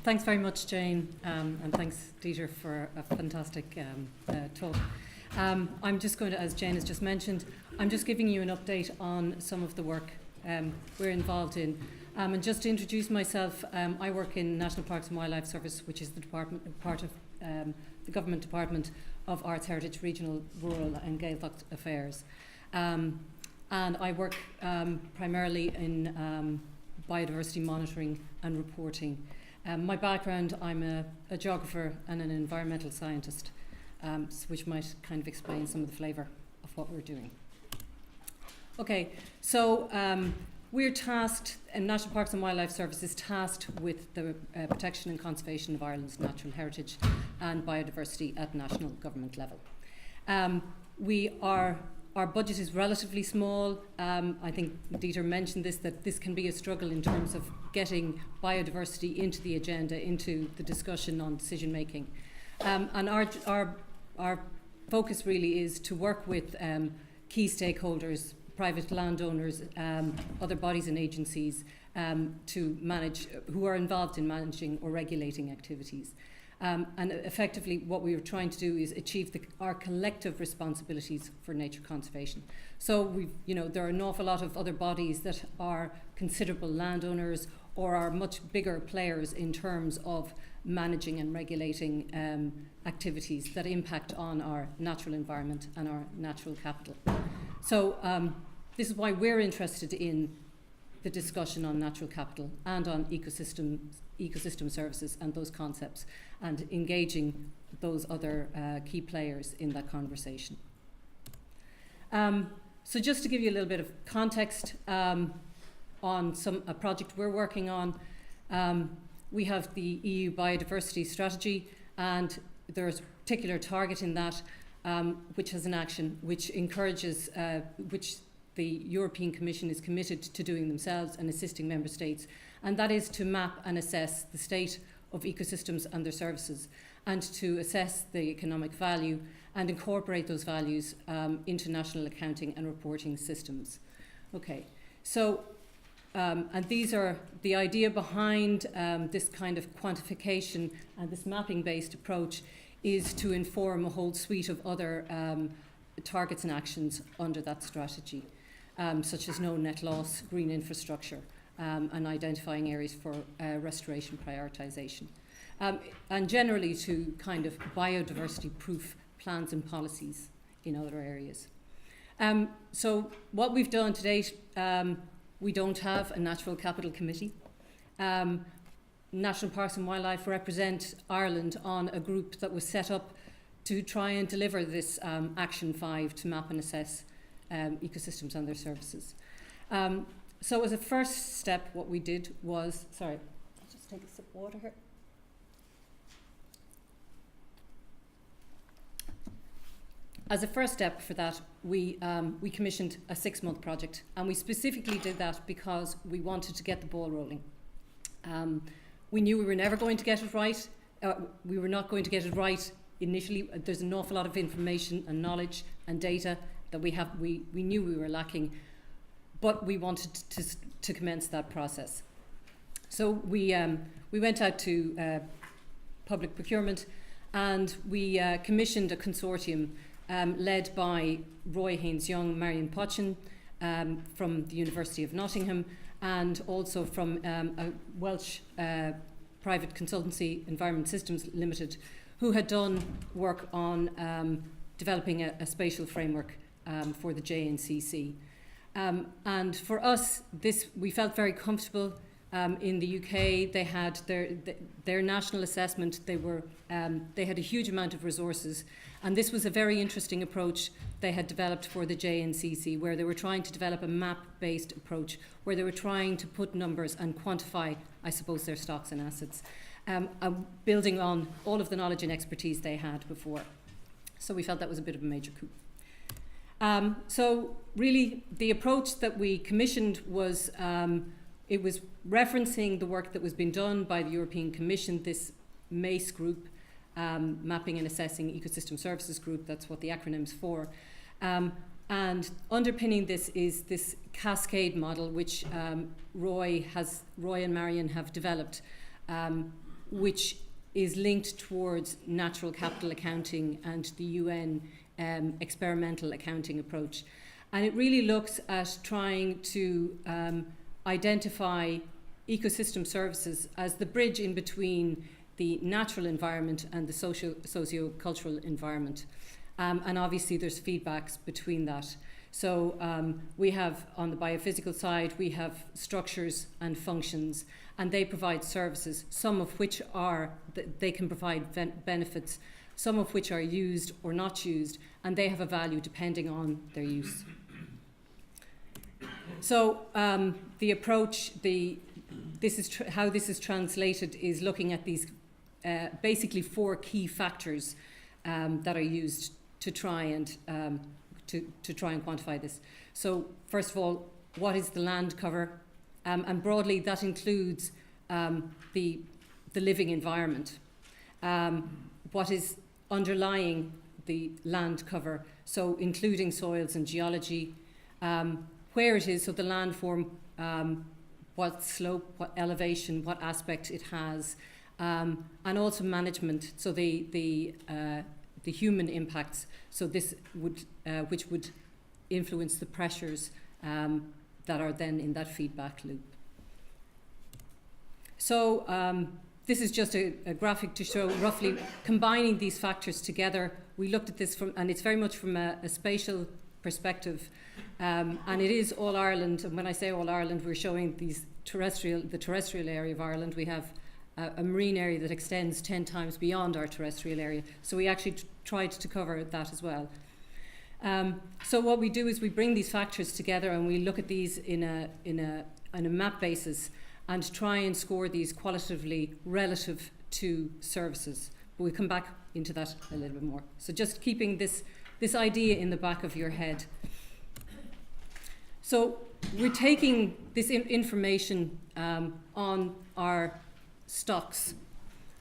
Thanks very much, Jane, and thanks, Dieter, for a fantastic talk. I'm just going to, as Jane has just mentioned, I'm just giving you an update on some of the work we're involved in. And just to introduce myself, I work in National Parks and Wildlife Service, which is the part of the Government Department of Arts, Heritage, Regional, Rural and Gaeltacht Affairs. And I work primarily in biodiversity monitoring and reporting. My background, I'm a geographer and an environmental scientist, which might kind of explain some of the flavour of what we're doing. Okay, so we're tasked, and National Parks and Wildlife Service is tasked with the protection and conservation of Ireland's natural heritage and biodiversity at national government level. Our budget is relatively small. I think Dieter mentioned this, that this can be a struggle in terms of getting biodiversity into the agenda, into the discussion on decision making. And our focus really is to work with key stakeholders, private landowners, other bodies and agencies to manage, who are involved in managing or regulating activities. And effectively what we are trying to do is achieve our collective responsibilities for nature conservation. So there are an awful lot of other bodies that are considerable landowners or are much bigger players in terms of managing and regulating activities that impact on our natural environment and our natural capital. So this is why we're interested in the discussion on natural capital and on ecosystem services and those concepts, and engaging those other key players in that conversation. So just to give you a little bit of context on a project we're working on, we have the EU Biodiversity Strategy, and there's a particular target in that which has an action which encourages, which the European Commission is committed to doing themselves and assisting member states, and that is to map and assess the state of ecosystems and their services, and to assess the economic value and incorporate those values into national accounting and reporting systems. Okay, so and these are the idea behind this kind of quantification and this mapping-based approach is to inform a whole suite of other targets and actions under that strategy. Such as no net loss, green infrastructure, and identifying areas for restoration prioritisation. And generally to kind of biodiversity-proof plans and policies in other areas. So what we've done to date, we don't have a Natural Capital Committee. National Parks and Wildlife represent Ireland on a group that was set up to try and deliver this Action 5 to map and assess ecosystems and their services. So as a first step, what we did was, sorry, I'll just take a sip of water here. As a first step for that, we commissioned a 6-month project, and we specifically did that because we wanted to get the ball rolling. We knew we were never going to get it right. We were not going to get it right initially. There's an awful lot of information and knowledge and data that we knew we were lacking, but we wanted to commence that process. So we went out to public procurement, and we commissioned a consortium led by Roy Haynes-Young, Marion Potchin from the University of Nottingham, and also from a Welsh private consultancy, Environment Systems Limited, who had done work on developing a spatial framework for the JNCC. And for us, we felt very comfortable. In the UK, they had their national assessment. They had a huge amount of resources, and this was a very interesting approach they had developed for the JNCC, where they were trying to develop a map-based approach, where they were trying to put numbers and quantify, I suppose, their stocks and assets, building on all of the knowledge and expertise they had before. So we felt that was a bit of a major coup. So really, the approach that we commissioned was it was referencing the work that was being done by the European Commission, this MACE group, Mapping and Assessing Ecosystem Services Group, that's what the acronym's for. And underpinning this is this cascade model, which Roy and Marion have developed, which is linked towards natural capital accounting and the UN experimental accounting approach. And it really looks at trying to identify ecosystem services as the bridge in between the natural environment and the socio-cultural environment. And obviously there's feedbacks between that. So we have, on the biophysical side, we have structures and functions, and they provide services, some of which are, they can provide benefits, some of which are used or not used, and they have a value depending on their use. So the approach, how this is translated is looking at these basically 4 key factors that are used to try and quantify this. So first of all, what is the land cover? And broadly that includes the living environment. What is underlying the land cover, so including soils and geology, where it is, so the landform, what slope, what elevation, what aspect it has, and also management, so the human impacts, so this would, which would influence the pressures that are then in that feedback loop. So this is just a graphic to show roughly combining these factors together. We looked at this and it's very much from a spatial perspective, and it is all Ireland. And when I say all Ireland, we're showing the terrestrial area of Ireland. We have a marine area that extends 10 times beyond our terrestrial area. So we actually tried to cover that as well. So what we do is we bring these factors together and we look at these in a map basis and try and score these qualitatively relative to services. But we'll come back into that a little bit more. So just keeping this idea in the back of your head. So we're taking this information on our stocks,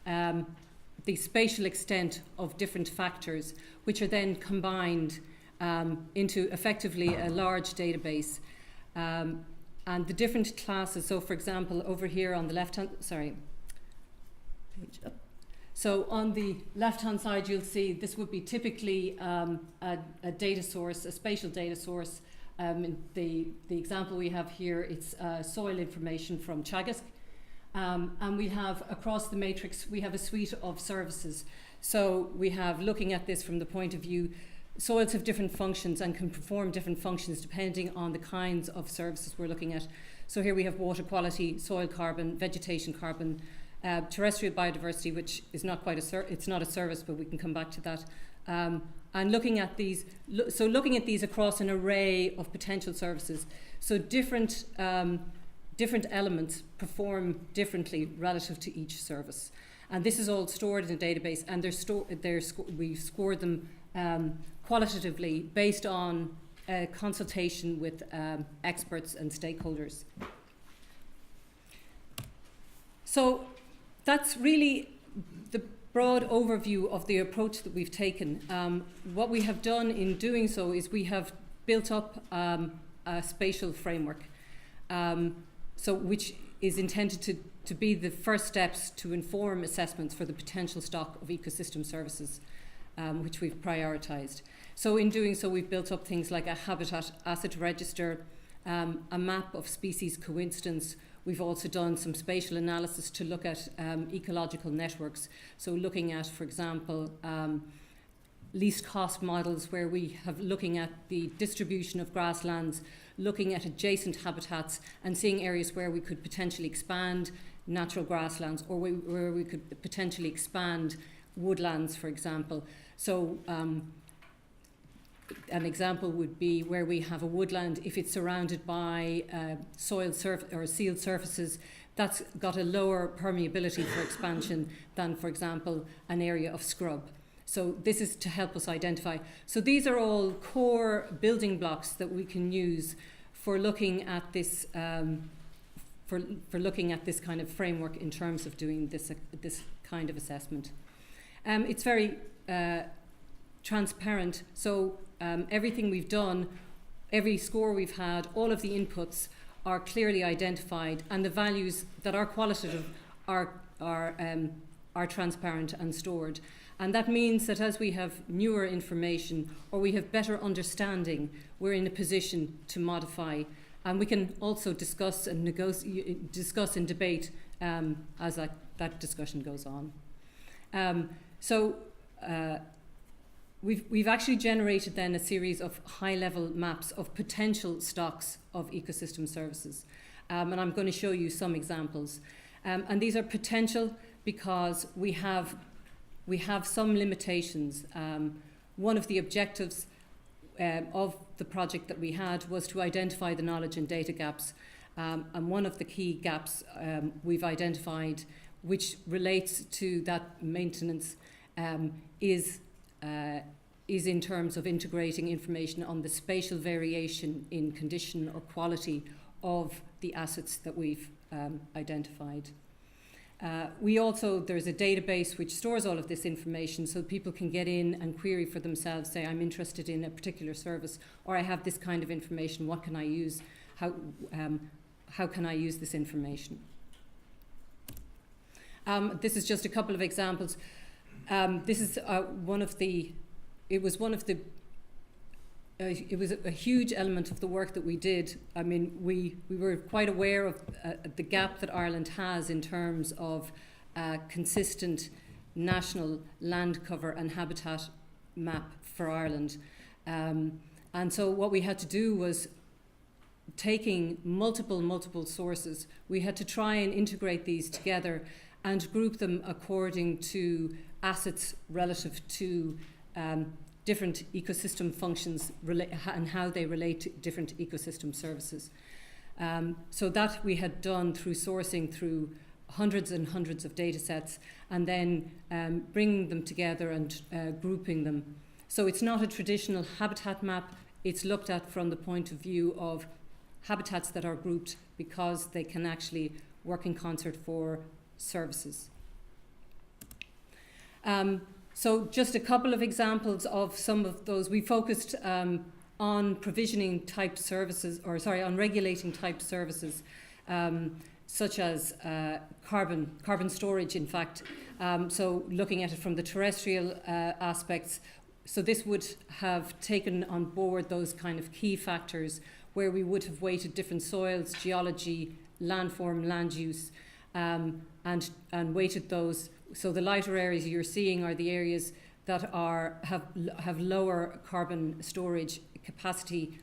the spatial extent of different factors, which are then combined into effectively a large database. And the different classes, so for example, over here on the left-hand, page up. So on the left-hand side, you'll see this would be typically a data source, a spatial data source. The example we have here, it's soil information from Teagasc. And we have, across the matrix, we have a suite of services. So we have, looking at this from the point of view, soils have different functions and can perform different functions depending on the kinds of services we're looking at. So here we have water quality, soil carbon, vegetation carbon, terrestrial biodiversity, which is not quite it's not a service, but we can come back to that. And looking at these, looking at these across an array of potential services. So different elements perform differently relative to each service. And this is all stored in a database, and we score them qualitatively based on consultation with experts and stakeholders. So that's really the broad overview of the approach that we've taken. What we have done in doing so is we have built up a spatial framework, which is intended to be the first steps to inform assessments for the potential stock of ecosystem services, which we've prioritised. So in doing so, we've built up things like a habitat asset register, a map of species coincidence. We've also done some spatial analysis to look at ecological networks. So looking at, for example, least cost models where we have looking at the distribution of grasslands, looking at adjacent habitats and seeing areas where we could potentially expand natural grasslands or where we could potentially expand woodlands, for example. So an example would be where we have a woodland, if it's surrounded by soil or sealed surfaces, that's got a lower permeability for expansion than, for example, an area of scrub. So this is to help us identify. So these are all core building blocks that we can use for looking at this, for looking at this kind of framework in terms of doing this kind of assessment. It's very transparent. So everything we've done, every score we've had, all of the inputs are clearly identified, and the values that are qualitative are are transparent and stored. And that means that as we have newer information or we have better understanding, we're in a position to modify. And we can also discuss and discuss and debate as that discussion goes on. We've actually generated then a series of high-level maps of potential stocks of ecosystem services. And I'm going to show you some examples. And these are potential because we have some limitations. One of the objectives of the project that we had was to identify the knowledge and data gaps. And one of the key gaps we've identified, which relates to that maintenance, is in terms of integrating information on the spatial variation in condition or quality of the assets that we've identified. There's a database which stores all of this information so people can get in and query for themselves, say, I'm interested in a particular service, or I have this kind of information, what can I use? How can I use this information? This is just a couple of examples. This is it was a huge element of the work that we did. I mean, we were quite aware of the gap that Ireland has in terms of consistent national land cover and habitat map for Ireland. And so what we had to do was, taking multiple sources, we had to try and integrate these together and group them according to assets relative to different ecosystem functions and how they relate to different ecosystem services. So that we had done through sourcing through hundreds and hundreds of data sets and then bringing them together and grouping them. So it's not a traditional habitat map, it's looked at from the point of view of habitats that are grouped because they can actually work in concert for services. So just a couple of examples of some of those. We focused on provisioning type services, on regulating type services, such as carbon storage, in fact. So looking at it from the terrestrial aspects. So this would have taken on board those kind of key factors where we would have weighted different soils, geology, landform, land use, and weighted those. So the lighter areas you're seeing are the areas that have lower carbon storage capacity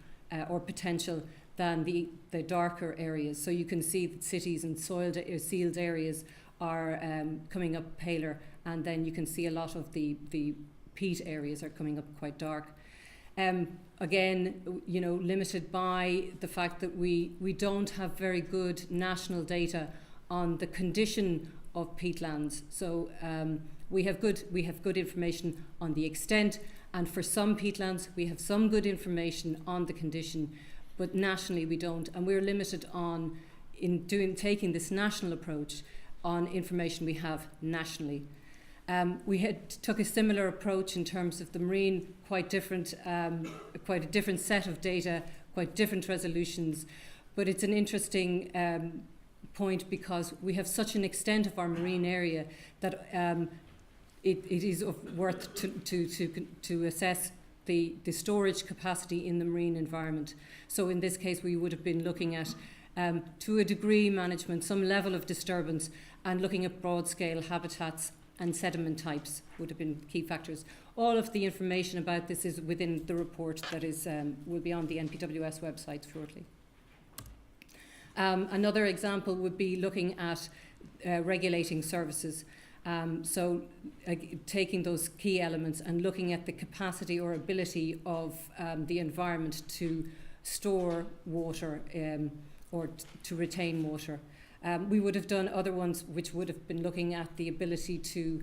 or potential than the darker areas. So you can see that cities and sealed areas are coming up paler, and then you can see a lot of the peat areas are coming up quite dark. Again, limited by the fact that we don't have very good national data on the condition of peatlands. So we have good information on the extent, and for some peatlands we have some good information on the condition, but nationally we don't, and we're limited on taking this national approach on information we have nationally. We took a similar approach in terms of the marine, quite a different set of data, quite different resolutions, but it's an interesting point because we have such an extent of our marine area that it is worth to assess the storage capacity in the marine environment. So in this case we would have been looking at to a degree management, some level of disturbance, and looking at broad scale habitats and sediment types would have been key factors. All of the information about this is within the report that will be on the NPWS website shortly. Another example would be looking at regulating services. Taking those key elements and looking at the capacity or ability of the environment to store water or to retain water. We would have done other ones which would have been looking at the ability to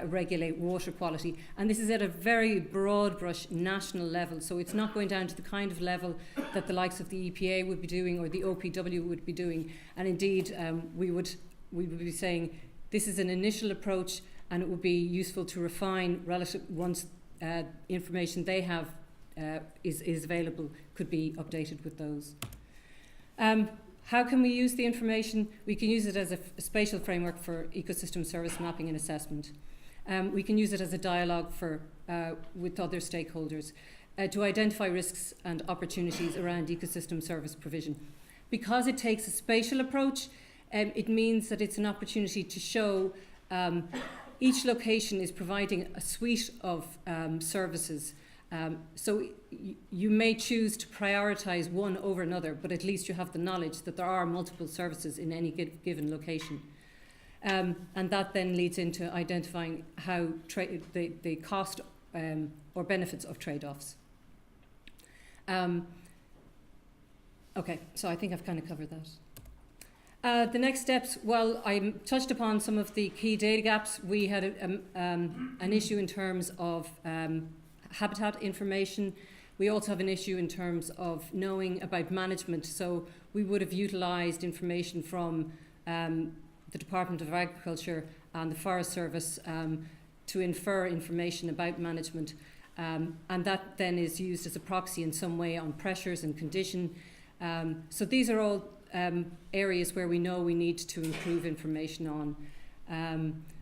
regulate water quality. And this is at a very broad brush national level. So it's not going down to the kind of level that the likes of the EPA would be doing or the OPW would be doing. And indeed, we would be saying this is an initial approach, and it would be useful to refine relative once information they have is available, could be updated with those. How can we use the information? We can use it as a spatial framework for ecosystem service mapping and assessment. We can use it as a dialogue with other stakeholders to identify risks and opportunities around ecosystem service provision. Because it takes a spatial approach, it means that it's an opportunity to show each location is providing a suite of services. So you may choose to prioritize one over another, but at least you have the knowledge that there are multiple services in any given location. And that then leads into identifying how the cost or benefits of trade-offs. Okay, so I think I've kind of covered that. The next steps, well, I touched upon some of the key data gaps. We had an issue in terms of habitat information. We also have an issue in terms of knowing about management. So we would have utilised information from the Department of Agriculture and the Forest Service to infer information about management. And that then is used as a proxy in some way on pressures and condition. So these are all areas where we know we need to improve information on.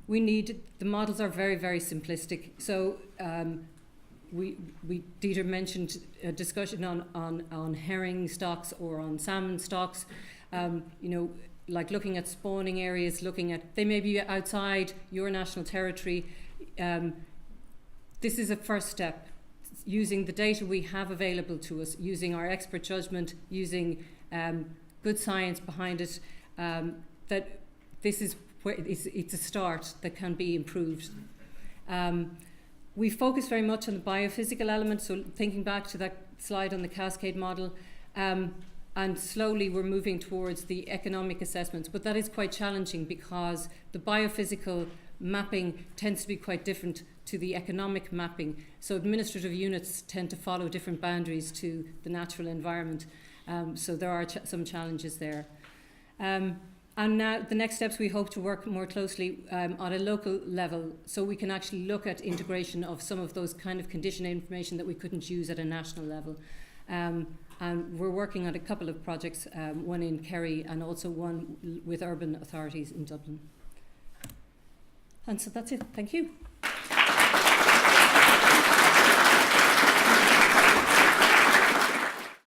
The models are very, very simplistic. So Dieter mentioned a discussion on herring stocks or on salmon stocks. Like looking at spawning areas, they may be outside your national territory. This is a first step, using the data we have available to us, using our expert judgment, using good science behind it, that this is where it's a start that can be improved. We focus very much on the biophysical element, so thinking back to that slide on the cascade model, and slowly we're moving towards the economic assessments, but that is quite challenging because the biophysical mapping tends to be quite different to the economic mapping. So administrative units tend to follow different boundaries to the natural environment. So there are some challenges there. And now the next steps, we hope to work more closely on a local level so we can actually look at integration of some of those kind of condition information that we couldn't use at a national level. And we're working on a couple of projects, one in Kerry and also one with urban authorities in Dublin. And so that's it. Thank you.